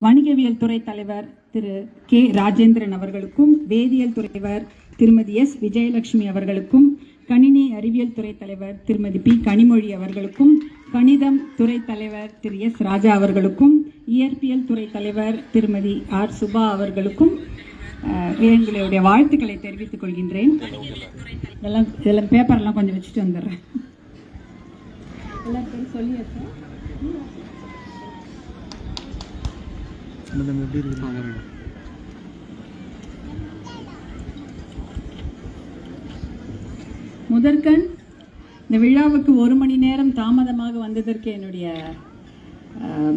வணிகவியல் துறை தலைவர் திரு கே ராஜேந்திரன் அவர்களுக்கும், வேதியியல் துறைவர் திருமதி எஸ் விஜயலட்சுமி அவர்களுக்கும், கணினி அறிவியல் துறை தலைவர் திருமதி பி கனிமொழி அவர்களுக்கும், கணிதம் துறை தலைவர் திரு எஸ் ராஜா அவர்களுக்கும், இயற்பியல் துறை தலைவர் திருமதி ஆர் சுபா அவர்களுக்கும் எங்களுடைய வாழ்த்துக்களை தெரிவித்துக் கொள்கின்றேன். இதெல்லாம் பேப்பர்லாம் கொஞ்சம் வச்சுட்டு வந்துடுறேன். எல்லாத்தையும் சொல்லியாச்சு. முதற்கண் இந்த விழாவுக்கு 1 மணி நேரம் தாமதமாக வந்ததற்கு என்னுடைய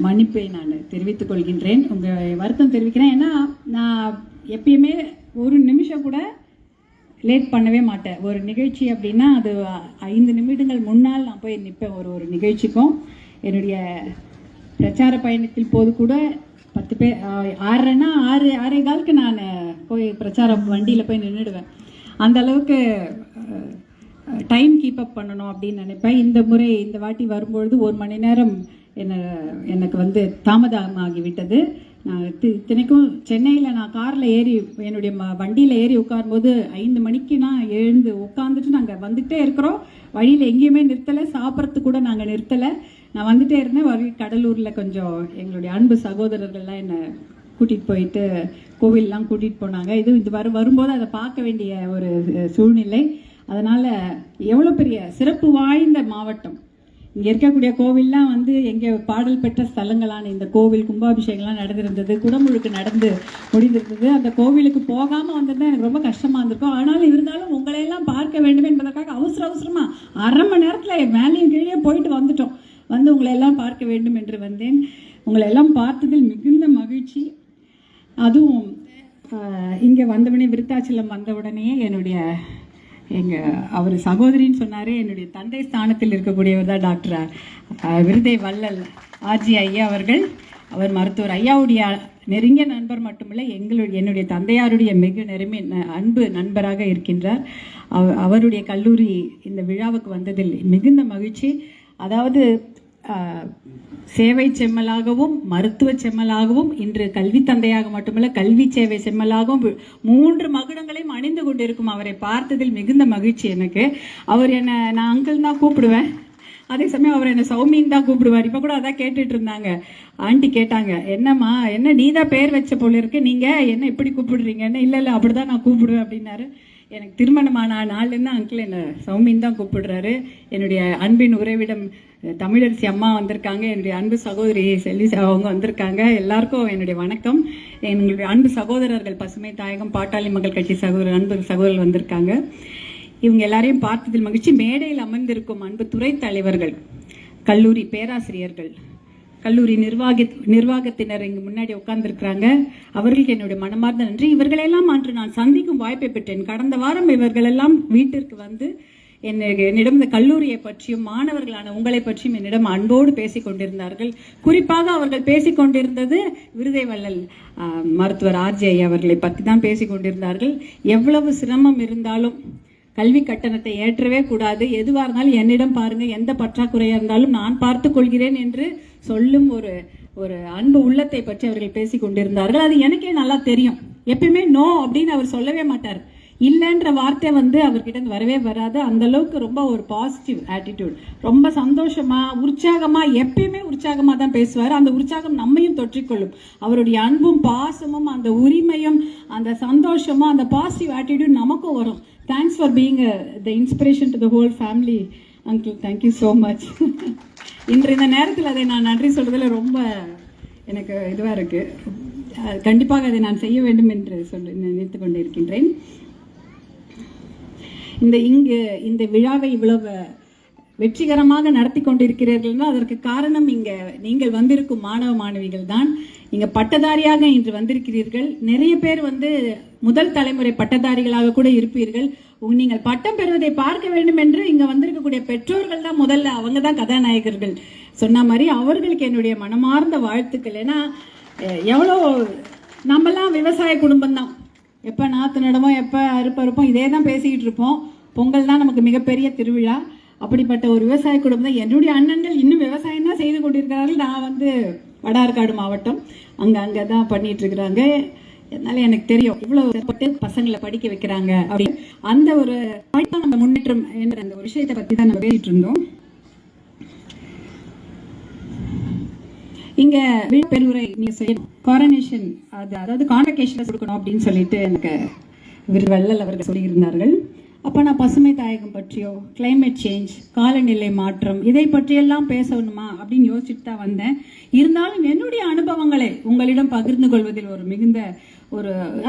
மன்னிப்பை நான் தெரிவித்துக் கொள்கின்றேன். உங்கள் வருத்தம் தெரிவிக்கிறேன். ஏன்னா நான் எப்பயுமே ஒரு நிமிஷம் கூட லேட் பண்ணவே மாட்டேன். ஒரு நிகழ்ச்சி அப்படின்னா அது 5 நிமிடங்கள் முன்னால் நான் போய் நிற்பேன். ஒரு நிகழ்ச்சிக்கும் என்னுடைய பிரச்சார பயணத்தில் போது கூட 10 பேர் 6:30ன்னா 6:15க்கு நான் போய் பிரச்சார வண்டியில் போய் நின்றுடுவேன். அந்த அளவுக்கு டைம் கீப் அப் பண்ணணும் அப்படின்னு நினைப்பேன். இந்த வாட்டி வரும்பொழுது 1 மணி நேரம் எனக்கு தாமதமாகிவிட்டது. நான் இத்தனைக்கும் சென்னையில் நான் காரில் ஏறி என்னுடைய வண்டியில் ஏறி உட்காரும்போது 5 மணிக்கு நான் எழுந்து உட்காந்துட்டு நாங்கள் வந்துகிட்டே இருக்கிறோம். வழியில் எங்கேயுமே நிறுத்தலை, சாப்பிட்றதுக்கு கூட நாங்கள் நிறுத்தலை. நான் வந்துட்டே இருந்தேன். கடலூரில் கொஞ்சம் எங்களுடைய அன்பு சகோதரர்கள்லாம் என்னை கூட்டிகிட்டு போயிட்டு கோவிலெலாம் கூட்டிகிட்டு போனாங்க. இது வரும்போது அதை பார்க்க வேண்டிய ஒரு சூழ்நிலை. அதனால் எவ்வளோ பெரிய சிறப்பு வாய்ந்த மாவட்டம். இங்கே இருக்கக்கூடிய கோவில்லாம் எங்கே பாடல் பெற்ற ஸ்தலங்களான இந்த கோவில் கும்பாபிஷேகம்லாம் நடந்திருந்தது, குடமுழுக்கு நடந்து முடிந்திருந்தது. அந்த கோவிலுக்கு போகாமல் வந்திருந்தா எனக்கு ரொம்ப கஷ்டமாக இருந்திருக்கும். ஆனாலும் இருந்தாலும் உங்களையெல்லாம் பார்க்க வேண்டும் என்பதற்காக அவசரமாக 1/2 மணி நேரத்தில் மேலேயும் கீழே போயிட்டு வந்துட்டோம். உங்களையெல்லாம் பார்க்க வேண்டும் என்று வந்தேன். உங்களையெல்லாம் பார்த்ததில் மிகுந்த மகிழ்ச்சி. அதுவும் இங்கே வந்தவுடனே விருத்தாச்சலம் வந்தவுடனே அவர் சகோதரின்னு சொன்னார். என்னுடைய தந்தை ஸ்தானத்தில் இருக்கக்கூடியவர் தான் டாக்டர் விருதை வள்ளல் ஆர்ஜி ஐயா அவர்கள். அவர் மருத்துவர். ஐயாவுடைய நெருங்கிய நண்பர் மட்டுமில்லை, என்னுடைய தந்தையாருடைய மிக அன்பு நண்பராக இருக்கின்றார். அவருடைய கல்லூரி இந்த விழாவுக்கு வந்ததில் மிகுந்த மகிழ்ச்சி. அதாவது சேவை செம்மலாகவும் மருத்துவ செம்மலாகவும் இன்று கல்வி தந்தையாக மட்டுமல்ல கல்வி சேவை செம்மலாகவும் 3 மகுடங்களையும் அணிந்து கொண்டிருக்கும் அவரை பார்த்ததில் மிகுந்த மகிழ்ச்சி எனக்கு. அவர் நான் அங்கிள் தான் கூப்பிடுவேன். அதே சமயம் அவர் என்னை சௌமின்னு தான் கூப்பிடுவார். இப்போ கூட அதான் கேட்டுட்டு இருந்தாங்க. ஆண்டி கேட்டாங்க, என்னம்மா என்ன நீ தான் பேர் வச்ச போல இருக்கு, நீங்கள் என்ன இப்படி கூப்பிடுறீங்கன்னு. இல்லை அப்படி தான் நான் கூப்பிடுவேன் அப்படின்னாரு. எனக்கு திருமணமான நாள்லேருந்து அங்கிள் என்னை சௌமின்னு தான் கூப்பிடுறாரு. என்னுடைய அன்பின் உறவிடம் தமிழரசி அம்மா வந்திருக்காங்க. என்னுடைய அன்பு சகோதரி செல்வி அவங்க வந்திருக்காங்க. எல்லாருக்கும் என்னுடைய வணக்கம். எங்களுடைய அன்பு சகோதரர்கள் பசுமை தாயகம் பாட்டாளி மக்கள் கட்சி அன்பு சகோதரர்கள் வந்திருக்காங்க. இவங்க எல்லாரையும் பார்த்ததில் மகிழ்ச்சி. மேடையில் அமர்ந்திருக்கும் அன்பு துறை தலைவர்கள், கல்லூரி பேராசிரியர்கள், கல்லூரி நிர்வாகத்தினர் இங்கு முன்னாடி உட்கார்ந்துருக்கிறாங்க. அவர்களுக்கு என்னுடைய மனமார்ந்த நன்றி. இவர்களெல்லாம் அன்று நான் சந்திக்கும் வாய்ப்பை பெற்றேன். கடந்த வாரம் இவர்களெல்லாம் வீட்டிற்கு என்னிடம் இந்த கல்லூரியை பற்றியும் மாணவர்களான உங்களை பற்றியும் என்னிடம் அன்போடு பேசிக் கொண்டிருந்தார்கள். குறிப்பாக அவர்கள் பேசிக் கொண்டிருந்தது விருதை வள்ளல் மருத்துவர் ஆர்ஜி ஐயா அவர்களை பற்றி தான் பேசிக் கொண்டிருந்தார்கள். எவ்வளவு சிரமம் இருந்தாலும் கல்வி கட்டணத்தை ஏற்றவே கூடாது, எதுவாக இருந்தாலும் என்னிடம் பாருங்க, எந்த பற்றாக்குறையாக இருந்தாலும் நான் பார்த்து கொள்கிறேன் என்று சொல்லும் ஒரு அன்பு உள்ளத்தை பற்றி அவர்கள் பேசிக் கொண்டிருந்தார்கள். அது எனக்கே நல்லா தெரியும். எப்பயுமே நோ அப்படின்னு அவர் சொல்லவே மாட்டார். இல்லைன்ற வார்த்தை அவர்கிட்ட வரவே வராது. அந்த அளவுக்கு ரொம்ப ஒரு பாசிட்டிவ் ஆட்டிடியூட், ரொம்ப சந்தோஷமா உற்சாகமா, எப்பயுமே உற்சாகமா தான் பேசுவார். அந்த உற்சாகம் நம்மையும் தொற்றிக்கொள்ளும். அவருடைய அன்பும் பாசமும் அந்த உரிமையும் அந்த சந்தோஷமும் அந்த பாசிட்டிவ் ஆட்டிடியூட் நமக்கும் வரும். Thanks for being the inspiration to the whole family uncle. Thank you so much. இன்று இந்த நேரத்தில் அதை நான் நன்றி சொல்றதுல ரொம்ப எனக்கு இதுவாக இருக்கு. கண்டிப்பாக அதை நான் செய்ய வேண்டும் என்று நினைத்து கொண்டு இருக்கின்றேன். இந்த விழாவை இவ்வளவு வெற்றிகரமாக நடத்தி கொண்டிருக்கிறீர்கள்னா அதற்கு காரணம் நீங்கள் வந்திருக்கும் மாணவ மாணவிகள் தான். இங்க பட்டதாரியாக இன்று வந்திருக்கிறீர்கள். நிறைய பேர் முதல் தலைமுறை பட்டதாரிகளாக கூட இருப்பீர்கள். நீங்கள் பட்டம் பெறுவதை பார்க்க வேண்டும் என்று இங்க வந்திருக்கக்கூடிய பெற்றோர்கள் தான் முதல்ல, அவங்க தான் கதாநாயகர்கள். சொன்ன மாதிரி அவர்களுக்கு என்னுடைய மனமார்ந்த வாழ்த்துக்கள். ஏன்னா எவ்வளோ நம்மெல்லாம் விவசாய குடும்பம் தான். எப்போ நாற்று நடமோ எப்போ அறுப்பறுப்போம் இதே தான் பேசிக்கிட்டு இருப்போம். பொங்கல் தான் நமக்கு மிகப்பெரிய திருவிழா. அப்படிப்பட்ட ஒரு விவசாய குடும்பம் தான். என்னுடைய அண்ணன்கள் இன்னும் விவசாயம் தான் செய்து கொண்டிருக்கிறார்கள். நான் வடார்காடு மாவட்டம் அங்கே தான் பண்ணிட்டு இருக்கிறாங்க. அதனால எனக்கு தெரியும் இவ்வளவு பசங்களை படிக்க வைக்கிறாங்க அப்படின்னு. அந்த ஒரு நம்ம முன்னேற்றம் என்ற அந்த ஒரு விஷயத்தை பற்றி தான் நம்ம பேசிட்டு இருந்தோம். இங்க பெருவுரை நீங்க செய்யணும், காரனேஷன் அதாவது கான்வகேஷன் கொடுக்கணும் அப்படின்னு சொல்லிட்டு எனக்கு வள்ளல் அவர்கள் சொல்லியிருந்தார்கள். அப்போ நான் பசுமை தாயகம் பற்றியோ கிளைமேட் சேஞ்ச் காலநிலை மாற்றம் இதை பற்றியெல்லாம் பேசணுமா அப்படின்னு யோசிச்சுட்டு தான் வந்தேன். இருந்தாலும் என்னுடைய அனுபவங்களை உங்களிடம் பகிர்ந்து கொள்வதில் ஒரு மிகுந்த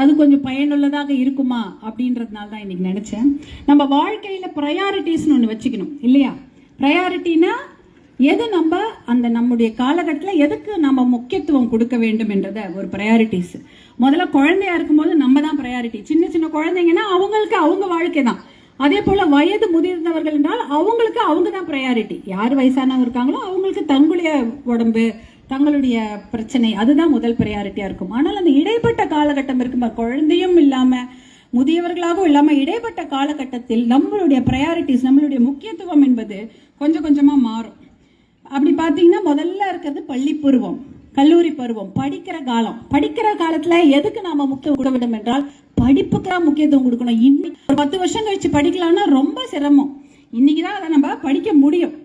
அது கொஞ்சம் பயனுள்ளதாக இருக்குமா அப்படின்றதுனால தான் இன்னைக்கு நினைச்சேன். நம்ம வாழ்க்கையில ப்ரையாரிட்டிஸ்னு ஒன்று வச்சுக்கணும் இல்லையா? ப்ரையாரிட்டினா எது நம்ம அந்த நம்முடைய காலகட்டத்தில் எதுக்கு நம்ம முக்கியத்துவம் கொடுக்க வேண்டும் என்றத ஒரு ப்ரையாரிட்டிஸ். முதல்ல குழந்தையா இருக்கும்போது நம்ம தான் ப்ரையாரிட்டி. சின்ன சின்ன குழந்தைங்கன்னா அவங்களுக்கு அவங்க வாழ்க்கை தான். அதே போல வயது முதிர்ந்தவர்கள் என்றால் அவங்களுக்கு அவங்க தான் ப்ரையாரிட்டி. யார் வயசானவங்க இருக்காங்களோ அவங்களுக்கு தங்களுடைய உடம்பு தங்களுடைய பிரச்சனை அதுதான் முதல் ப்ரையாரிட்டியா இருக்கும். ஆனால் அந்த இடைப்பட்ட காலகட்டம் இருக்குமா, குழந்தையும் இல்லாம முதியவர்களாகவும் இல்லாம இடைப்பட்ட காலகட்டத்தில் நம்மளுடைய ப்ரையாரிட்டிஸ் நம்மளுடைய முக்கியத்துவம் என்பது கொஞ்சம் கொஞ்சமா மாறும். அப்படி பார்த்தீங்கன்னா முதல்ல இருக்கிறது பள்ளி பருவம், கல்லூரி பருவம், படிக்கிற காலம். படிக்கிற காலத்துல எதுக்கு நாம முக்கியம் கொடுக்க வேண்டும் என்றால் படிப்புக்கு தான் முக்கியத்துவம் கொடுக்கணும். இன்னைக்கு ஒரு 10 வருஷம் கழிச்சு படிக்கலாம்னா ரொம்ப சிரமம். இன்னைக்குதான் அதை நம்ம படிக்க முடியும்.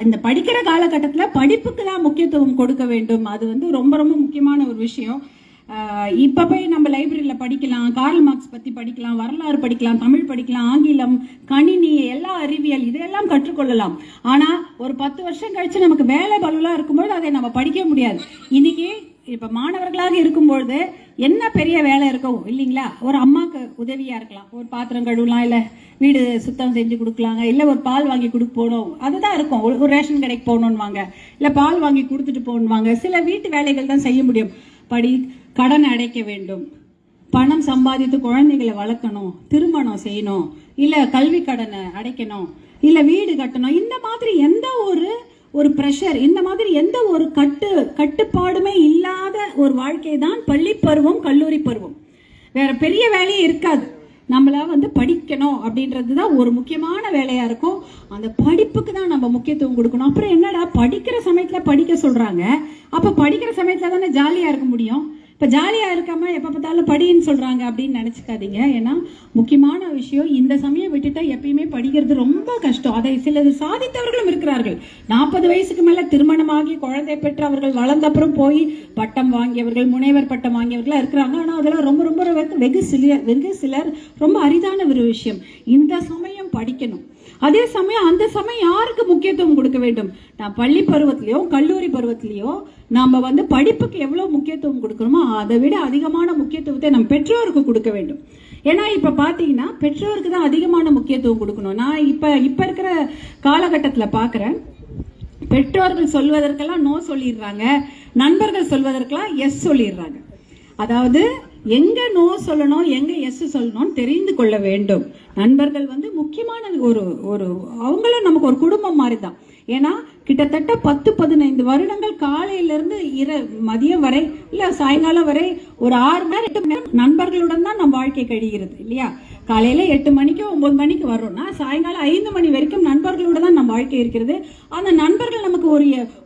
இந்த படிக்கிற காலகட்டத்தில் படிப்புக்கு தான் முக்கியத்துவம் கொடுக்க வேண்டும். அது வந்து ரொம்ப ரொம்ப முக்கியமான ஒரு விஷயம். இப்போ போய் நம்ம லைப்ரரியில் படிக்கலாம், கார்ல் மார்க்ஸ் பற்றி படிக்கலாம், வரலாறு படிக்கலாம், தமிழ் படிக்கலாம், ஆங்கிலம், கணினி, எல்லா அறிவியல் இதையெல்லாம் கற்றுக்கொள்ளலாம். ஆனால் ஒரு 10 வருஷம் கழிச்சு நமக்கு வேலை பலுவலாக இருக்கும்போது அதை நம்ம படிக்க முடியாது. இன்னைக்கு இப்போ மாணவர்களாக இருக்கும்பொழுது என்ன பெரிய வேலை இருக்கும் இல்லைங்களா? ஒரு அம்மாவுக்கு உதவியாக இருக்கலாம், ஒரு பாத்திரம் கழுவலாம், இல்லை வீடு சுத்தம் செஞ்சு கொடுக்கலாங்க, இல்லை ஒரு பால் வாங்கி கொடுக்க போகணும், அதுதான் இருக்கும். ஒரு ரேஷன் கடைக்கு போகணுன்னுவாங்க, இல்லை பால் வாங்கி கொடுத்துட்டு போகணுவாங்க. சில வீட்டு வேலைகள் தான் செய்ய முடியும். கடன் அடைக்க வேண்டும், பணம் சம்பாதித்து குழந்தைகளை வளர்க்கணும், திருமணம் செய்யணும், இல்லை கல்வி கடனை அடைக்கணும், இல்லை வீடு கட்டணும். இந்த மாதிரி எந்த ஒரு ப்ரெஷர், இந்த மாதிரி எந்த ஒரு கட்டுப்பாடுமே இல்லாத ஒரு வாழ்க்கை தான் பள்ளி பருவம், கல்லூரி பருவம். வேற பெரிய வேலையே இருக்காது. நம்மள வந்து படிக்கணும் அப்படின்றது தான் ஒரு முக்கியமான வேலையா இருக்கும். அந்த படிப்புக்கு தான் நம்ம முக்கியத்துவம் கொடுக்கணும். அப்புறம் என்னடா படிக்கிற சமயத்துல படிக்க சொல்றாங்க, அப்ப படிக்கிற சமயத்துல தானே ஜாலியா இருக்க முடியும். இப்போ ஜாலியாக இருக்காம எப்போ பார்த்தாலும் படின்னு சொல்கிறாங்க அப்படின்னு நினச்சிக்காதீங்க. ஏன்னா முக்கியமான விஷயம், இந்த சமயம் விட்டுட்டா எப்பயுமே படிக்கிறது ரொம்ப கஷ்டம். அதை சிலது சாதித்தவர்களும் இருக்கிறார்கள். 40 வயசுக்கு மேலே திருமணமாகி குழந்தை பெற்று அவர்கள் வளர்ந்தப்புறம் போய் பட்டம் வாங்கியவர்கள், முனைவர் பட்டம் வாங்கியவர்களாக இருக்கிறாங்க. ஆனால் அதெல்லாம் ரொம்ப ரொம்ப வெகு சிலர் ரொம்ப அரிதான ஒரு விஷயம். இந்த சமயம் படிக்கணும். அதே சமயம் அந்த சமயம் யாருக்கு முக்கியத்துவம் கொடுக்க வேண்டும்? நான் பள்ளி பருவத்திலேயோ கல்லூரி பருவத்திலேயோ நாம வந்து படிப்புக்கு எவ்வளவு முக்கியத்துவம் கொடுக்கணுமோ அதை விட அதிகமான முக்கியத்துவத்தை நம்ம பெற்றோருக்கு கொடுக்க வேண்டும். ஏன்னா இப்ப பாத்தீங்கன்னா பெற்றோருக்கு தான் அதிகமான முக்கியத்துவம் கொடுக்கணும். நான் இப்ப இருக்கிற காலகட்டத்தில் பாக்குறேன், பெற்றோர்கள் சொல்வதற்கெல்லாம் நோ சொல்லிடுறாங்க, நண்பர்கள் சொல்வதற்கெல்லாம் எஸ் சொல்லிடுறாங்க. அதாவது எங்க நோ சொல்லணும் எங்க எஸ் சொல்லணும் தெரிந்து கொள்ள வேண்டும். நண்பர்கள் வந்து முக்கியமான ஒரு அவங்களும் நமக்கு ஒரு குடும்பம் மாதிரி தான். ஏன்னா கிட்டத்தட்ட 10-15 வருடங்கள் காலையிலிருந்து மதியம் வரை இல்ல சாயங்காலம் வரை ஒரு 6 மணி நேரம் 8 மணி நேரம் நண்பர்களுடன் தான் நம் வாழ்க்கை கழிகிறது இல்லையா? காலையில 8 மணிக்கு 9 மணிக்கு வர்றோம்னா சாயங்காலம் 5 மணி வரைக்கும் நண்பர்களோட தான் நம்ம வாழ்க்கை இருக்கிறது. அந்த நண்பர்கள் நமக்கு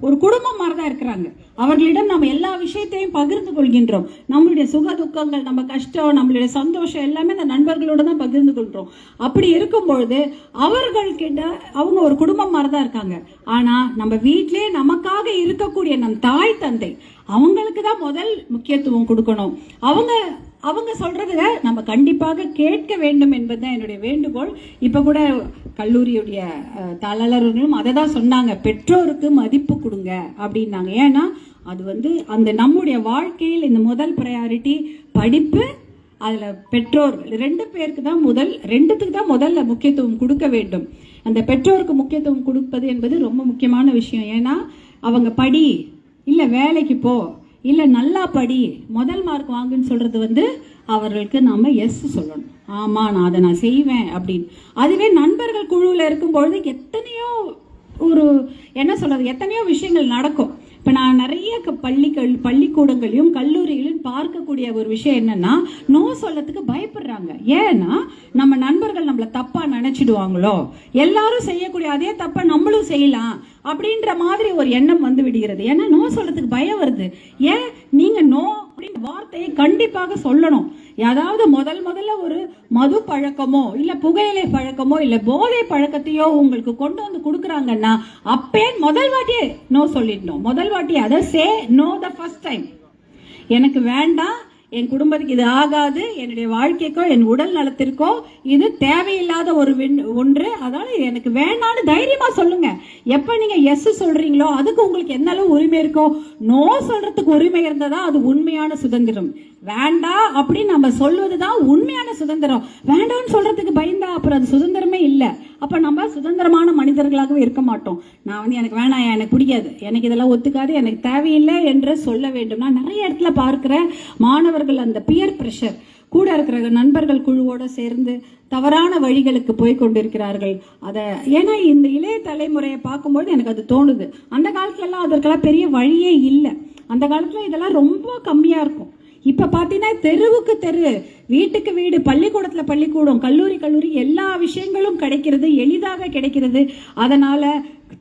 ஒரு குடும்பம் மாதிரி தான் இருக்கிறாங்க. அவர்களிடம் நம்ம எல்லா விஷயத்தையும் பகிர்ந்து கொள்கின்றோம். நம்மளுடைய சுக துக்கங்கள், நம்ம கஷ்டம், நம்மளுடைய சந்தோஷம் எல்லாமே அந்த நண்பர்களோட தான் பகிர்ந்து கொள்றோம். அப்படி இருக்கும்பொழுது அவர்கள்கிட்ட அவங்க ஒரு குடும்பம் மாதிரி தான் இருக்காங்க. ஆனா நம்ம வீட்டிலே நமக்காக இருக்கக்கூடிய நம் தாய் தந்தை அவங்களுக்கு தான் முதல் முக்கியத்துவம் கொடுக்கணும். அவங்க சொல்றத நம்ம கண்டிப்பாக கேட்க வேண்டும் என்பதுதான் என்னுடைய வேண்டுகோள். இப்ப கூட கல்லூரியுடைய தாளர்களும் அதை தான் சொன்னாங்க, பெற்றோருக்கு மதிப்பு கொடுங்க அப்படின்னாங்க. ஏன்னா அது வந்து அந்த நம்முடைய வாழ்க்கையில் இந்த முதல் ப்ரையாரிட்டி படிப்பு. அதுல பெற்றோர்கள் 2 பேருக்கு தான் ரெண்டுத்துக்கு தான் முதல்ல முக்கியத்துவம் கொடுக்க வேண்டும். அந்த பெற்றோருக்கு முக்கியத்துவம் கொடுப்பது என்பது ரொம்ப முக்கியமான விஷயம். ஏன்னா அவங்க படி, இல்ல வேலைக்கு போ, இல்ல நல்லா படி, முதல் மார்க் வாங்குன்னு சொல்றது வந்து அவர்களுக்கு நாம எஸ் சொல்லணும். ஆமா நான் செய்வேன் அப்படின்னு. அதுவே நண்பர்கள் குழுவில் இருக்கும் பொழுது எத்தனையோ விஷயங்கள் நடக்கும். இப்ப இப்போ நான் நிறைய பள்ளிக்கூடங்களையும் கல்லூரிகளையும் பார்க்கக்கூடிய ஒரு விஷயம் என்னன்னா, நோ சொல்லத்துக்கு பயப்படுறாங்க. ஏன்னா நம்ம நண்பர்கள் நம்மளை தப்பா நினைச்சிடுவாங்களோ, எல்லாரும் செய்யக்கூடிய அதே தப்பை நம்மளும் செய்யலாம் அப்படின்ற மாதிரி ஒரு எண்ணம் வந்து விடுகிறது. ஏன்னா நோ சொல்றதுக்கு பயம் வருது. ஏன் நீங்க நோ அப்படின்ற வார்த்தையை கண்டிப்பாக சொல்லணும். அதாவது முதல்ல ஒரு மது பழக்கமோ இல்ல புகையிலை பழக்கமோ இல்ல போதை பழக்கத்தையோ உங்களுக்கு கொண்டு வந்து கொடுக்குறாங்கன்னா அப்பே முதல் வாட்டியே நோ சொல்லிடணும். முதல் வாட்டி அதை say no the first time. எனக்கு வேண்டாம், என் குடும்பத்துக்கு இது ஆகாது, என்னுடைய வாழ்க்கைக்கோ என் உடல் நலத்திற்கோ இது தேவையில்லாத ஒன்று, அதனால எனக்கு வேண்டான்னு தைரியமா சொல்லுங்க. எப்ப நீங்க எஸ் சொல்றீங்களோ அதுக்கு உங்களுக்கு என்ன அளவு உரிமை இருக்கோ, நோ சொல்றதுக்கு உரிமை இருந்ததா அது உண்மையான சுதந்திரம். வேண்டாம் அப்படின்னு நம்ம சொல்வதுதான் உண்மையான சுதந்திரம். வேண்டாம்னு சொல்றதுக்கு பயந்தா அப்புறம் அது சுதந்திரமே இல்லை. அப்ப நம்ம சுதந்திரமான மனிதர்களாகவே இருக்க மாட்டோம். நான் வந்து எனக்கு வேணாம், எனக்கு பிடிக்காது, எனக்கு இதெல்லாம் ஒத்துக்காது, எனக்கு தேவையில்லை என்று சொல்ல வேண்டும். நான் நிறைய இடத்துல பார்க்கிற மாணவர்கள் அந்த பியர் பிரஷர், கூட இருக்கிற நண்பர்கள் குழுவோட சேர்ந்து தவறான வழிகளுக்கு போய் கொண்டிருக்கிறார்கள். அதை ஏன்னா இந்த இளைய தலைமுறையை பார்க்கும்போது எனக்கு அது தோணுது. அந்த காலத்துல எல்லாம் அதற்கெல்லாம் பெரிய வழியே இல்லை. அந்த காலத்துல இதெல்லாம் ரொம்ப கம்மியா இருக்கும். இப்ப பாத்தீங்கன்னா தெருவுக்கு தெரு, வீட்டுக்கு வீடு, பள்ளிக்கூடத்துல பள்ளிக்கூடம், கல்லூரி எல்லா விஷயங்களும் கிடைக்கிறது, எளிதாக கிடைக்கிறது. அதனால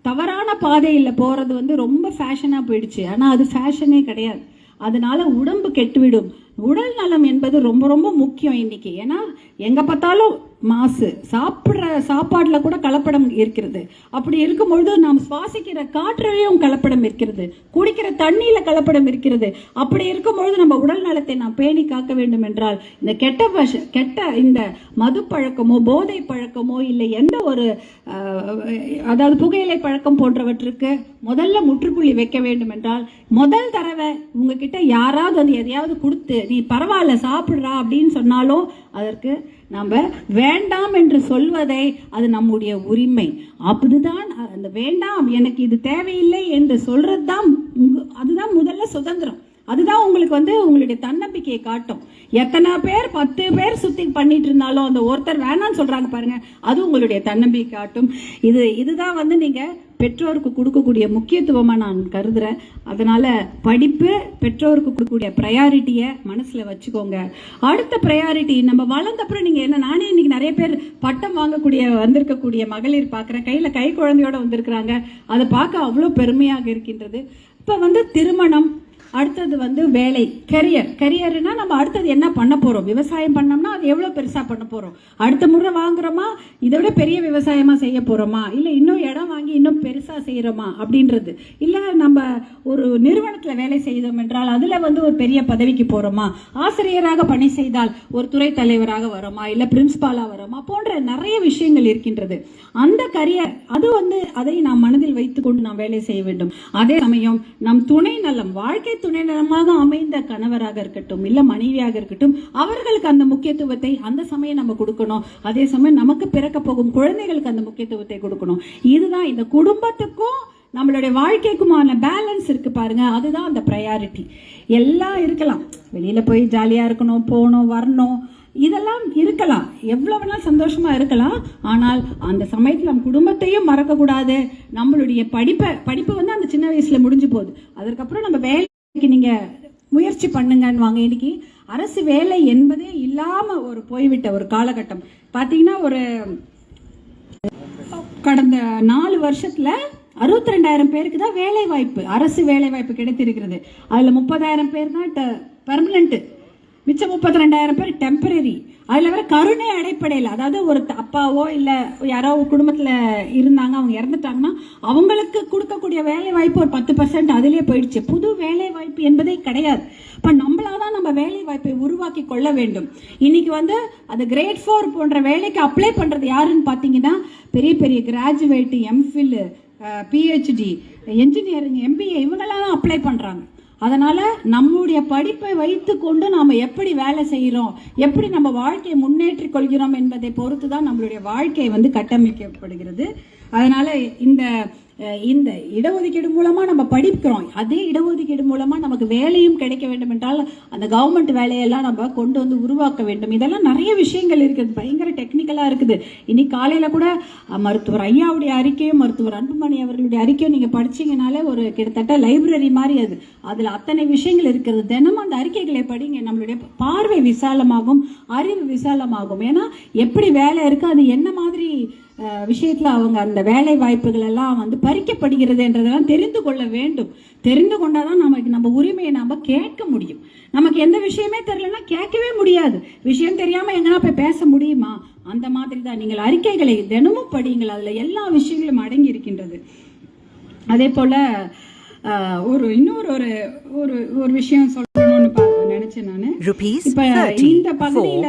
தவறான பாதையில் போறது வந்து ரொம்ப ஃபேஷனா போயிடுச்சு. ஆனா அது ஃபேஷனே கிடையாது. அதனால உடம்பு கெட்டுவிடும். உடல் நலம் என்பது ரொம்ப ரொம்ப முக்கியம் இன்னைக்கு. ஏன்னா எங்க பார்த்தாலும் மாசு, சாப்பிட்ற சாப்பாடுல கூட கலப்படம் இருக்கிறது. அப்படி இருக்கும்பொழுது நாம் சுவாசிக்கிற காற்றிலையும் கலப்படம் இருக்கிறது, குடிக்கிற தண்ணியில கலப்படம் இருக்கிறது. அப்படி இருக்கும்பொழுது நம்ம உடல் நலத்தை நாம் பேணி காக்க வேண்டும் என்றால் இந்த கெட்ட இந்த மது பழக்கமோ போதை பழக்கமோ இல்லை எந்த ஒரு அதாவது புகையிலை பழக்கம் போன்றவற்றுக்கு முதல்ல முற்றுப்புள்ளி வைக்க வேண்டும் என்றால் முதல் தடவை உங்ககிட்ட யாராவது வந்து எதையாவது கொடுத்து நீ பரவாயில்ல சாப்பிடுறா அப்படின்னு சொன்னாலும் அதற்கு நம்ம வேண்டாம் என்று சொல்வதை அது நம்முடைய உரிமை. அப்படிதான் அந்த வேண்டாம், எனக்கு இது தேவையில்லை என்று சொல்றது தான், அதுதான் முதல்ல சுதந்திரம். அதுதான் உங்களுக்கு வந்து உங்களுடைய தன்னம்பிக்கையை காட்டும். எத்தனை பேர் 10 பேர் சுத்தி பண்ணிட்டு இருந்தாலும் அந்த ஒருத்தர் வேணான்னு சொல்றாங்க பாருங்க, அது உங்களுடைய தன்னம்பிக்கை காட்டும். இதுதான் வந்து நீங்க பெற்றோருக்கு கொடுக்கக்கூடிய முக்கியத்துவமா நான் கருதுறேன். அதனால படிப்பு பெற்றோருக்கு கொடுக்கக்கூடிய ப்ரையாரிட்டியை மனசுல வச்சுக்கோங்க. அடுத்த ப்ரையாரிட்டி நம்ம வளர்ந்தப்புறம் நீங்க என்ன, நானே இன்னைக்கு நிறைய பேர் பட்டம் வாங்கக்கூடிய வந்திருக்கக்கூடிய மகளிர் பார்க்குறேன், கையில கை குழந்தையோட வந்திருக்கிறாங்க. அதை பார்க்க அவ்வளோ பெருமையாக இருக்கின்றது. இப்ப வந்து திருமணம், அடுத்தது வந்து வேலை, கரியர்னா நம்ம அடுத்தது என்ன பண்ண போறோம். விவசாயம் பண்ணோம்னா அது எவ்வளவு பெருசா பண்ண போறோம். அடுத்த முறை வாங்குறோமா, இதை விட பெரிய விவசாயமா செய்ய போறோமா, இல்ல இன்னும் இடம் வாங்கி இன்னும் பெருசா செய்யறோமா அப்படின்றது. இல்ல நம்ம ஒரு நிறுவனத்துல வேலை செய்தோம் என்றால் அதுல வந்து ஒரு பெரிய பதவிக்கு போறோமா, ஆசிரியராக பணி செய்தால் ஒரு துறை தலைவராக வரோமா, இல்ல பிரின்சிபாலா வரோமா, போன்ற நிறைய விஷயங்கள் இருக்கின்றது. அந்த கரியர் அது வந்து அதை நாம் மனதில் வைத்துக் கொண்டு நாம் வேலை செய்ய வேண்டும். அதே சமயம் நம் துணை நலம், வாழ்க்கை துணை நலமாக அமைந்த கணவராக இருக்கட்டும் இல்ல மனைவியாக இருக்கட்டும், அவர்களுக்கு அந்த முக்கியத்துவத்தை அந்த சமயம் நம்ம கொடுக்கணும். அதே சமயம் நமக்கு பிறக்க போகும் குழந்தைகளுக்கு அந்த முக்கியத்துவத்தை கொடுக்கணும். இதுதான் இந்த குடும்பத்துக்கும் நம்மளுடைய வாழ்க்கைக்குமான பேலன்ஸ் இருக்கு பாருங்க, அதுதான் அந்த ப்ரையாரிட்டி. எல்லாம் இருக்கலாம், வெளியில போய் ஜாலியா இருக்கணும், போகணும் வரணும், இதெல்லாம் இருக்கலாம், எவ்வளவு நாள் சந்தோஷமா இருக்கலாம். ஆனால் அந்த சமயத்தில் நம்ம குடும்பத்தையும் மறக்க கூடாது. நம்மளுடைய படிப்பு வந்து அந்த சின்ன வயசுல முடிஞ்சு போகுது. அதற்கப்புறம் நம்ம வேலைக்கு நீங்க முயற்சி பண்ணுங்கன்னு வாங்க. இன்னைக்கு அரசு வேலை என்பதே இல்லாம ஒரு போய்விட்ட ஒரு காலகட்டம். பாத்தீங்கன்னா ஒரு கடந்த 4 வருஷத்துல 62,000 பேருக்கு தான் வேலை வாய்ப்பு, அரசு வேலை வாய்ப்பு கிடைத்திருக்கிறது. அதுல 30,000 பேர் தான் பெர்மனன்ட், மிச்சம் 32,000 பேர் டெம்பரரி. அதுல வேற கருணை அடிப்படையில், அதாவது ஒரு அப்பாவோ இல்ல யாரோ குடும்பத்துல இருந்தாங்க, அவங்க இறந்துட்டாங்கன்னா அவங்களுக்கு கொடுக்கக்கூடிய வேலை வாய்ப்பு ஒரு 10% அதுலயே போயிடுச்சு. புது வேலை வாய்ப்பு என்பதே கிடையாது. இப்ப நம்மளாதான் நம்ம வேலை வாய்ப்பை உருவாக்கி கொள்ள வேண்டும். இன்னைக்கு வந்து அது கிரேட் 4 போன்ற வேலைக்கு அப்ளை பண்றது யாருன்னு பாத்தீங்கன்னா பெரிய பெரிய graduate, MPhil, PhD, engineering, MBA இவங்கெல்லாம் தான் அப்ளை பண்றாங்க. அதனால நம்முடைய படிப்பை வைத்துக் கொண்டு நாம எப்படி வேலை செய்யறோம், எப்படி நம்ம வாழ்க்கையை முன்னேற்றிக் கொள்கிறோம் என்பதை பொறுத்து தான் நம்மளுடைய வாழ்க்கை வந்து கட்டமைக்கப்படுகிறது. அதனால இந்த இந்த இடஒதுக்கீடு மூலமா நம்ம படிக்கிறோம், அதே இடஒதுக்கீடு மூலமா நமக்கு வேலையும் கிடைக்க வேண்டும் என்றால் அந்த கவர்மெண்ட் வேலையெல்லாம் நம்ம கொண்டு வந்து உருவாக்க வேண்டும். இதெல்லாம் நிறைய விஷயங்கள் இருக்குது, பயங்கர டெக்னிக்கலா இருக்குது. இன்னைக்கு காலையில கூட மருத்துவர் ஐயாவுடைய அறிக்கையும் மருத்துவர் அன்புமணி அவர்களுடைய அறிக்கையும் நீங்க படிச்சீங்கனாலே ஒரு கிட்டத்தட்ட லைப்ரரி மாதிரி அது. அதுல அத்தனை விஷயங்கள் இருக்கிறது. தினமும் அந்த அறிக்கைகளை படிங்க, நம்மளுடைய பார்வை விசாலமாகும், அறிவு விசாலமாகும். ஏன்னா எப்படி வேலை இருக்கு, அது என்ன மாதிரி விஷயத்துல அவங்க அந்த வேலை வாய்ப்புகள் எல்லாம் வந்து பறிக்கப்படுகிறது என்றதெல்லாம் தெரிந்து கொள்ள வேண்டும். தெரிந்து கொண்டாதான் நமக்கு நம்ம உரிமையை நாம கேட்க முடியும். நமக்கு எந்த விஷயமே தெரியலன்னா கேட்கவே முடியாது. விஷயம் தெரியாம எங்கன்னா போய் பேச முடியுமா? அந்த மாதிரி தான் நீங்கள் அறிக்கைகளை தினமும் படியுங்கள், அதுல எல்லா விஷயங்களும் அடங்கி இருக்கின்றது. அதே போல இன்னொரு ஒரு விஷயம் சொல்லணும்னு நினைச்சேன் நானு. இப்ப இந்த பகுதியில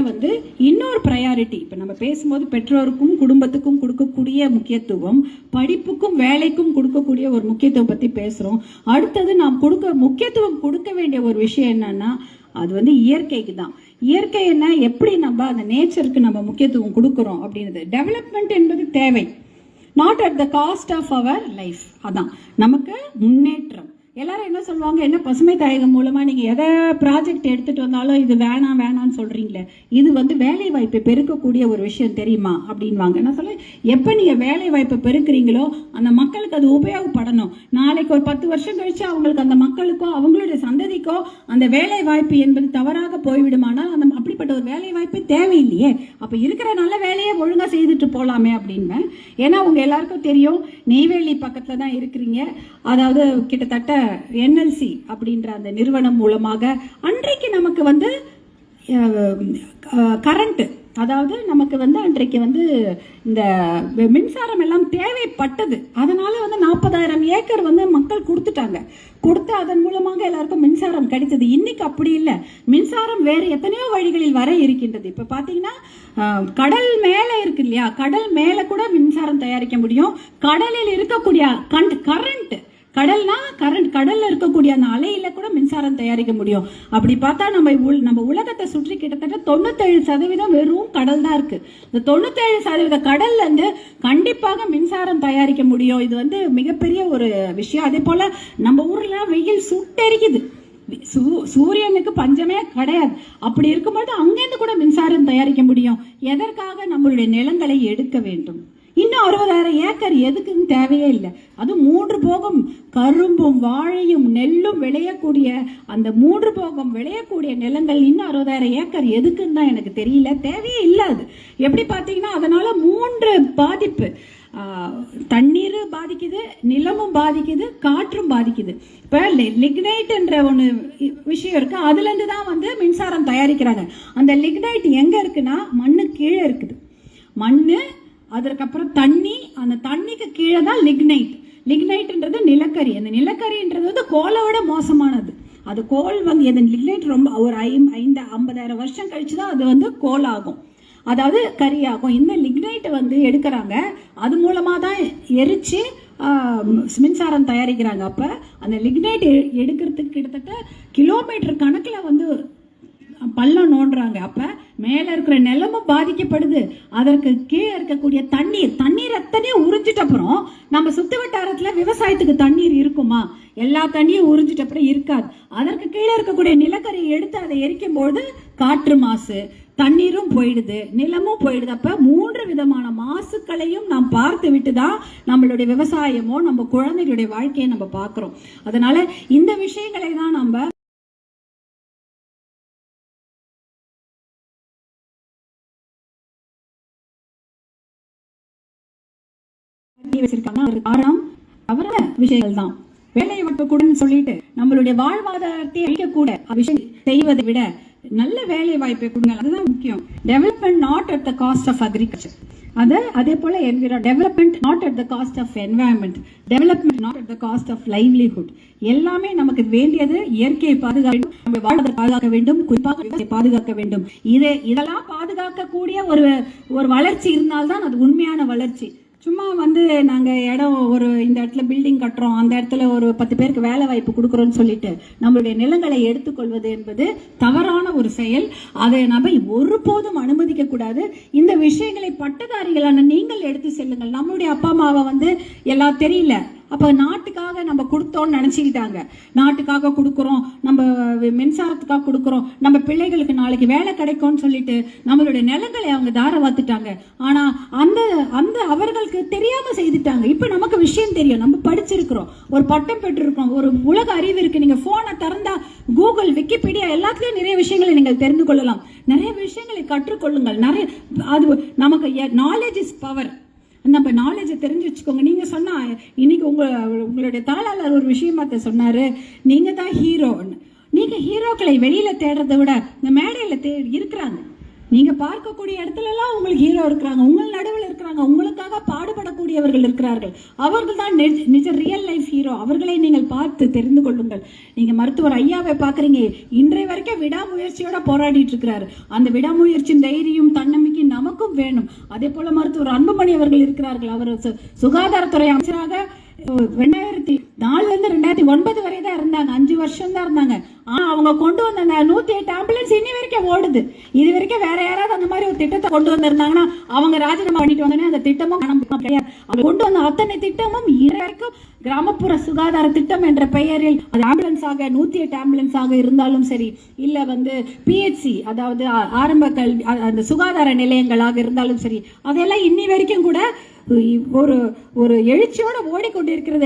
வந்து இன்னொரு ப்ரையாரிட்டி, இப்ப நம்ம பேசும்போது பெற்றோருக்கும் குடும்பத்துக்கும் கொடுக்கக்கூடிய முக்கியத்துவம், படிப்புக்கும் வேலைக்கும் கொடுக்கக்கூடிய ஒரு முக்கியத்துவம் பத்தி பேசுறோம். அடுத்தது நாம் முக்கியத்துவம் கொடுக்க வேண்டிய ஒரு விஷயம் என்னன்னா அது வந்து இயற்கைக்கு தான். இயற்கை என்ன, எப்படி நம்ம அந்த நேச்சருக்கு நம்ம முக்கியத்துவம் கொடுக்கறோம் அப்படின்றது. டெவலப்மெண்ட் என்பது தேவை, not at the cost of our life. அதான் நமக்கு முன்னேற்றம். எல்லாரும் என்ன சொல்லுவாங்க, என்ன பசுமை தாயகம் மூலமா நீங்க எதை ப்ராஜெக்ட் எடுத்துட்டு வந்தாலும் இது வேணாம்னு சொல்றீங்களே, இது வந்து வேலை வாய்ப்பை பெருக்கக்கூடிய ஒரு விஷயம் தெரியுமா அப்படின்வாங்க. நான் சொல்ல, எப்ப நீங்க வேலை வாய்ப்பை பெருக்குறீங்களோ அந்த மக்களுக்கு அது உபயோகப்படணும். நாளைக்கு ஒரு 10 வருஷம் கழிச்சு அவங்களுக்கு, அந்த மக்களுக்கோ அவங்களுடைய சந்ததிக்கோ அந்த வேலை வாய்ப்பு என்பது தவறாக போய்விடுமானால் அந்த அப்படிப்பட்ட ஒரு வேலை வாய்ப்பு தேவையில்லையே. அப்ப இருக்கிற நல்ல வேலையை ஒழுங்கா செய்துட்டு போலாமே அப்படின்னு. ஏன்னா உங்க எல்லாருக்கும் தெரியும், நெய்வேலி பக்கத்துல தான் இருக்கிறீங்க. அதாவது கிட்டத்தட்ட NLC அப்படின்ற அந்த நிறுவனம் மூலமாக அன்றைக்கு நமக்கு வந்து கரண்ட், அதாவது நமக்கு வந்து அன்றைக்கு வந்து இந்த மின்சாரம் எல்லாம் தேவைப்பட்டது. அதனால வந்து 40,000 ஏக்கர் வந்து மக்கள் கொடுத்துட்டாங்க. கொடுத்து அதன் மூலமாக எல்லாருக்கும் மின்சாரம் கிடைத்தது. இன்னைக்கு அப்படி இல்லை. மின்சாரம் வேறு எத்தனையோ வழிகளில் வர இருக்கின்றது. இப்ப பாத்தீங்கன்னா கடல் மேல இருக்கு இல்லையா, கடல் மேல கூட மின்சாரம் தயாரிக்க முடியும். கடலில் இருக்கக்கூடிய கரண்ட், கடல்ல இருக்கக்கூடிய அந்த அலையில கூட மின்சாரம் தயாரிக்க முடியும். அப்படி பார்த்தா நம்ம உலகத்தை சுற்றி கிட்டத்தட்ட 97% வெறும் கடல் தான் இருக்கு. இந்த 97% கடல்ல இருந்து கண்டிப்பாக மின்சாரம் தயாரிக்க முடியும். இது வந்து மிகப்பெரிய ஒரு விஷயம். அதே போல நம்ம ஊர்ல வெயில் சுட்டெரிக்குது, சூரியனுக்கு பஞ்சமே கிடையாது. அப்படி இருக்கும்போது அங்கிருந்து கூட மின்சாரம் தயாரிக்க முடியும். எதற்காக நம்மளுடைய நிலங்களை எடுக்க வேண்டும்? இன்னும் 60,000 ஏக்கர் எதுக்குன்னு தேவையே இல்லை. அது 3 போகம் கரும்பும் வாழையும் நெல்லும் விளையக்கூடிய அந்த 3 போகம் விளையக்கூடிய நிலங்கள் இன்னும் 60,000 ஏக்கர் எதுக்குன்னு தான் எனக்கு தெரியல. தேவையே இல்லை. அது எப்படி பார்த்தீங்கன்னா அதனால 3 பாதிப்பு. தண்ணீர் பாதிக்குது, நிலமும் பாதிக்குது, காற்றும் பாதிக்குது. இப்ப லிக்னைட் என்ற ஒன்று விஷயம் இருக்கு, அதுல இருந்து தான் வந்து மின்சாரம் தயாரிக்கிறாங்க. அந்த லிக்னைட் எங்க இருக்குன்னா மண்ணு கீழே இருக்குது. மண்ணு, அதற்கப்புறம் தண்ணி, அந்த தண்ணிக்கு கீழே தான் லிக்னைட். லிக்னைட்ன்றது நிலக்கரி. அந்த நிலக்கரின்றது வந்து கோலை விட மோசமானது. அது கோல் வந்து லிக்னைட் ரொம்ப ஒரு 50,000 வருஷம் கழிச்சு தான் அது வந்து கோல் ஆகும், அதாவது கரியாகும். இந்த லிக்னைட்டை வந்து எடுக்கிறாங்க, அது மூலமா தான் எரிச்சு மின்சாரம் தயாரிக்கிறாங்க. அப்ப அந்த லிக்னைட் எடுக்கிறதுக்கு கிட்டத்தட்ட கிலோமீட்டர் கணக்கில் வந்து பள்ளம் நோண்டுறாங்க. அப்ப மேல இருக்கிற நிலமும் பாதிக்கப்படுது, அதற்கு கீழே இருக்கக்கூடிய தண்ணீர் அத்தனையும் உறிஞ்சிட்ட அப்புறம் நம்ம சுத்து வட்டாரத்துல விவசாயத்துக்கு தண்ணீர் இருக்குமா? எல்லா தண்ணியும் உறிஞ்சிட்ட அப்புறம் இருக்காது. அதற்கு கீழே இருக்கக்கூடிய நிலக்கரியை எடுத்து அதை எரிக்கும் போது காற்று மாசு, தண்ணீரும் போயிடுது, நிலமும் போயிடுது. அப்ப 3 விதமான மாசுக்களையும் நாம் பார்த்து விட்டுதான் நம்மளுடைய விவசாயமோ நம்ம குழந்தைகளுடைய வாழ்க்கையை நம்ம பார்க்கிறோம். அதனால இந்த விஷயங்களை தான் நம்ம வச்சிருக்காங்க. காரணம் தவறான விஷயங்கள் தான். வேலை வாய்ப்பு கூட சொல்லிட்டு நம்மளுடைய வாழ்வாதாரத்தை அழிக்கக்கூட விஷயம் செய்வதை விட நல்ல வேலை வாய்ப்பை கொடுங்க, அதுதான் முக்கியம். Development not at the cost of agriculture. அதே போல development not at the cost of environment, development not at the cost of livelihood. எல்லாமே நமக்கு வேண்டியது இயற்கையை பாதுகாக்க வேண்டும், நம்ம வாழ்வதை பாதுகாக்க வேண்டும், குறிப்பாக பாதுகாக்க வேண்டும். இதெல்லாம் பாதுகாக்கக்கூடிய ஒரு வளர்ச்சி இருந்தால்தான் அது உண்மையான வளர்ச்சி. சும்மா வந்து நாங்கள் இடம் ஒரு இந்த இடத்துல பில்டிங் கட்டுறோம், அந்த இடத்துல ஒரு 10 பேருக்கு வேலை வாய்ப்பு கொடுக்குறோன்னு சொல்லிட்டு நம்மளுடைய நிலங்களை எடுத்துக்கொள்வது என்பது தவறான ஒரு செயல். அதை நம்ம ஒருபோதும் அனுமதிக்க கூடாது. இந்த விஷயங்களை பட்டதாரிகளான நீங்கள் எடுத்து செல்லுங்கள். நம்மளுடைய அப்பா அம்மாவை வந்து எல்லாம் தெரியல, அப்போ நாட்டுக்காக நம்ம கொடுத்தோம்னு நினச்சிக்கிட்டாங்க. நாட்டுக்காக கொடுக்குறோம், நம்ம மின்சாரத்துக்காக கொடுக்குறோம், நம்ம பிள்ளைகளுக்கு நாளைக்கு வேலை கிடைக்கும்னு சொல்லிட்டு நம்மளுடைய நிலங்களை அவங்க தார வாத்துட்டாங்க. ஆனால் அந்த அந்த அவர்களுக்கு தெரியாமல் செய்துட்டாங்க. இப்போ நமக்கு விஷயம் தெரியும், நம்ம படிச்சிருக்கிறோம், ஒரு பட்டம் பெற்றிருக்கிறோம், ஒரு உலக அறிவு இருக்கு. நீங்கள் ஃபோனை திறந்தா கூகுள், விக்கிபீடியா எல்லாத்துலேயும் நிறைய விஷயங்களை நீங்கள் தெரிந்து கொள்ளலாம். நிறைய விஷயங்களை கற்றுக்கொள்ளுங்கள். நிறைய அது நமக்கு நாலேஜ் இஸ் பவர். நம்ம நாலேஜை தெரிஞ்சு வச்சுக்கோங்க. நீங்கள் சொன்னால் இன்னைக்கு உங்களுடைய தாளாளர் ஒரு விஷயமாத்த சொன்னார், நீங்கள் தான் ஹீரோன்னு. நீங்கள் ஹீரோக்களை வெளியில் தேடுறதை விட இந்த மேடையில் இருக்கிறாங்க. நீங்கள் பார்க்கக்கூடிய இடத்துலலாம் உங்களுக்கு ஹீரோ இருக்கிறாங்க, உங்கள் நடுவில் இருக்கிறாங்க, உங்களுக்காக பாடுபடக்கூடியவர்கள் இருக்கிறார்கள். அவர்கள் தான் நிஜ ரியல் லைஃப் ஹீரோ. அவர்களை நீங்கள் பார்த்து தெரிந்து கொள்ளுங்கள். நீங்கள் மருத்துவர் ஐயாவை பார்க்குறீங்க, இன்றைய வரைக்கும் விடாமுயற்சியோட போராடிட்டு இருக்கிறாரு. அந்த விடாமுயற்சி, தைரியம், தன்னம்பிக்கை நமக்கும் வேணும். அதே போல மருத்துவர் அன்புமணி அவர்கள் இருக்கிறார்கள். அவர் சுகாதாரத்துறை அமைச்சராக 2004 2009 வரை தான் இருந்தாங்க. 5 வருஷம் தான் இருந்தாங்க. அவங்க கொண்டு வந்த 108 ஆம்புலன்ஸ் இன்னி வரைக்கும் ஓடுது. இது வரைக்கும் வேற யாராவது அந்த மாதிரி ஒரு திட்டத்தை கொண்டு வந்திருந்தாங்கன்னா அவங்க ராஜினாமா பண்ணிட்டு வந்தோடனே அந்த திட்டமும் கிடையாது. அவங்க கொண்டு வந்த அத்தனை திட்டமும் இது வரைக்கும் கிராமப்புற சுகாதார திட்டம் என்ற பெயரில் அது ஆம்புலன்ஸாக 108 ஆம்புலன்ஸாக இருந்தாலும் சரி, இல்லை வந்து பிஹெச்சி அதாவது ஆரம்ப கல்வி அந்த சுகாதார நிலையங்களாக இருந்தாலும் சரி, அதெல்லாம் இன்னி வரைக்கும் கூட ஒரு ஒரு எழுச்சியோடு ஓடிக்கொண்டிருக்கிறது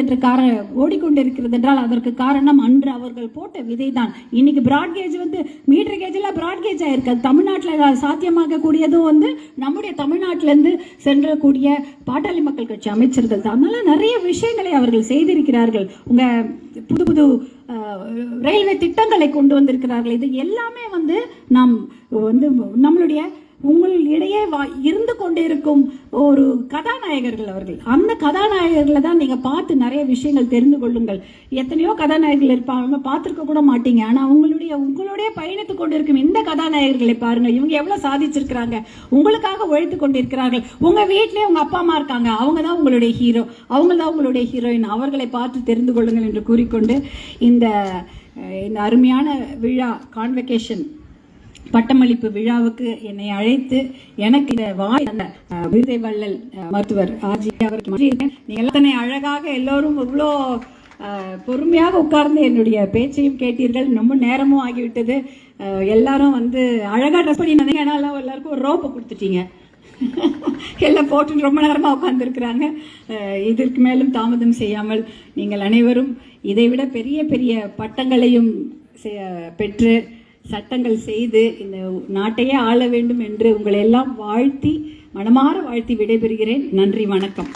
என்றால் அதற்கு காரணம் அன்று அவர்கள் போட்ட விதை தான். இன்னைக்கு பிராட்கேஜ் வந்து மீட்டர் கேஜில் பிராட்கேஜ் ஆயிருக்கு. தமிழ்நாட்டில் சாத்தியமாக கூடியதும் வந்து நம்முடைய தமிழ்நாட்டிலேருந்து சென்றக்கூடிய பாட்டாளி மக்கள் கட்சி அமைச்சர்கள் தான். அதனால நிறைய விஷயங்களை அவர்கள் செய்திருக்கிறார்கள். உங்க புது புது ரயில்வே திட்டங்களை கொண்டு வந்திருக்கிறார்கள். இது எல்லாமே வந்து நாம் வந்து நம்மளுடைய உங்களிடையே இருந்து கொண்டிருக்கும் ஒரு கதாநாயகர்கள் அவர்கள். அந்த கதாநாயகர்களை தான் நீங்கள் பார்த்து நிறைய விஷயங்கள் தெரிந்து கொள்ளுங்கள். எத்தனையோ கதாநாயகர்கள் இருப்பாங்க, பார்த்துருக்க கூட மாட்டீங்க. ஆனால் உங்களுடைய பயணித்து கொண்டிருக்கும் இந்த கதாநாயகர்களை பாருங்கள். இவங்க எவ்வளோ சாதிச்சிருக்கிறாங்க, உங்களுக்காக உழைத்து கொண்டிருக்கிறார்கள். உங்கள் வீட்டிலே உங்கள் அப்பா அம்மா இருக்காங்க, அவங்க தான் உங்களுடைய ஹீரோ, அவங்க தான் உங்களுடைய ஹீரோயின். அவர்களை பார்த்து தெரிந்து கொள்ளுங்கள் என்று கூறிக்கொண்டு இந்த அருமையான விழா கான்வெகேஷன் பட்டமளிப்பு விழாவுக்கு என்னை அழைத்து எனக்கு இந்த விருதை வள்ளல் மருத்துவர் ஆர்ஜி அவருக்கு நீங்கள் எத்தனை அழகாக எல்லோரும் இவ்வளோ பொறுமையாக உட்கார்ந்து என்னுடைய பேச்சையும் கேட்டீர்கள். ரொம்ப நேரமும் ஆகிவிட்டது. எல்லாரும் வந்து அழகாக ட்ரெஸ் பண்ணி வந்தீங்க. ஆனால் எல்லாருக்கும் ஒரு ரோப்பை கொடுத்துட்டீங்க. எல்லாம் போட்டு ரொம்ப நேரமாக உட்கார்ந்துருக்குறாங்க. இதற்கு மேலும் தாமதம் செய்யாமல் நீங்கள் அனைவரும் இதைவிட பெரிய பெரிய பட்டங்களையும் பெற்று சட்டங்கள் செய்து இந்த நாட்டையே ஆள வேண்டும் என்று உங்களை எல்லாம் வாழ்த்தி மனமாற வாழ்த்தி விடைபெறுகிறேன். நன்றி, வணக்கம்.